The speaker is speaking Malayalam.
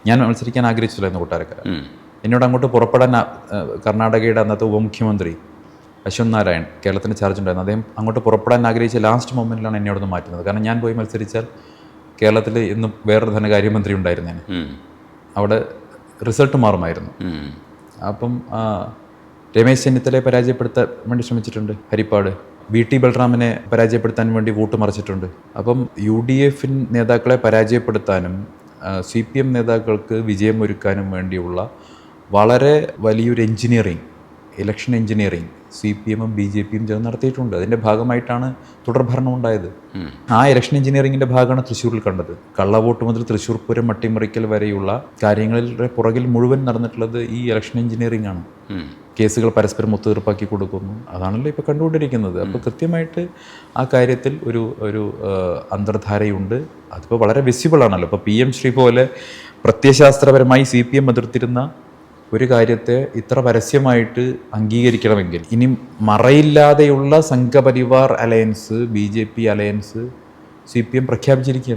ഞാൻ മത്സരിക്കാൻ ആഗ്രഹിച്ചില്ലായിരുന്നു കൊട്ടാരക്കര. എന്നോട് അങ്ങോട്ട് പുറപ്പെടാൻ കർണാടകയുടെ അന്നത്തെ ഉപമുഖ്യമന്ത്രി അശ്വന്ത് നാരായൺ, കേരളത്തിന് ചാർജ് ഉണ്ടായിരുന്നു, അദ്ദേഹം അങ്ങോട്ട് പുറപ്പെടാൻ ആഗ്രഹിച്ച ലാസ്റ്റ് മൊമെൻറ്റിലാണ് എന്നോടൊന്ന് മാറ്റുന്നത്. കാരണം ഞാൻ പോയി മത്സരിച്ചാൽ കേരളത്തിൽ ഇന്നും വേറൊരു ധനകാര്യമന്ത്രി ഉണ്ടായിരുന്നേനെ, അവിടെ റിസൾട്ട് മാറുമായിരുന്നു. അപ്പം രമേശ് ചെന്നിത്തലയെ പരാജയപ്പെടുത്താൻ വേണ്ടി ശ്രമിച്ചിട്ടുണ്ട് ഹരിപ്പാട്, VT ബൽറാമിനെ പരാജയപ്പെടുത്താൻ വേണ്ടി വോട്ട് മറിച്ചിട്ടുണ്ട്. അപ്പം UDF നേതാക്കളെ പരാജയപ്പെടുത്താനും CPM നേതാക്കൾക്ക് വിജയമൊരുക്കാനും വേണ്ടിയുള്ള വളരെ വലിയൊരു ഇലക്ഷൻ എഞ്ചിനീയറിങ് CPM-ഉം BJP-യും ചേർന്ന് നടത്തിയിട്ടുണ്ട്. അതിൻ്റെ ഭാഗമായിട്ടാണ് തുടർഭരണം ഉണ്ടായത്. ആ ഇലക്ഷൻ എഞ്ചിനീയറിങ്ങിൻ്റെ ഭാഗമാണ് തൃശ്ശൂരിൽ കണ്ടത്. കള്ളവോട്ട് മുതൽ തൃശ്ശൂർ പൂരം അട്ടിമറിക്കൽ വരെയുള്ള കാര്യങ്ങളുടെ പുറകിൽ മുഴുവൻ നടന്നിട്ടുള്ളത് ഈ ഇലക്ഷൻ എഞ്ചിനീയറിംഗ് ആണ്. കേസുകൾ പരസ്പരം ഒത്തുതീർപ്പാക്കി കൊടുക്കുന്നു, അതാണല്ലോ ഇപ്പോൾ കണ്ടുകൊണ്ടിരിക്കുന്നത്. അപ്പോൾ കൃത്യമായിട്ട് ആ കാര്യത്തിൽ ഒരു അന്തർധാരയുണ്ട്. അതിപ്പോൾ വളരെ വിസിബിൾ ആണല്ലോ. ഇപ്പോൾ PM ശ്രീ പോലെ പ്രത്യയശാസ്ത്രപരമായി CPM എതിർത്തിരുന്ന ഒരു കാര്യത്തെ ഇത്ര പരസ്യമായിട്ട് അംഗീകരിക്കണമെങ്കിൽ ഇനി മറയില്ലാതെയുള്ള Sangh Parivar alliance, BJP alliance CPM പ്രഖ്യാപിച്ചിരിക്കുകയാണ്.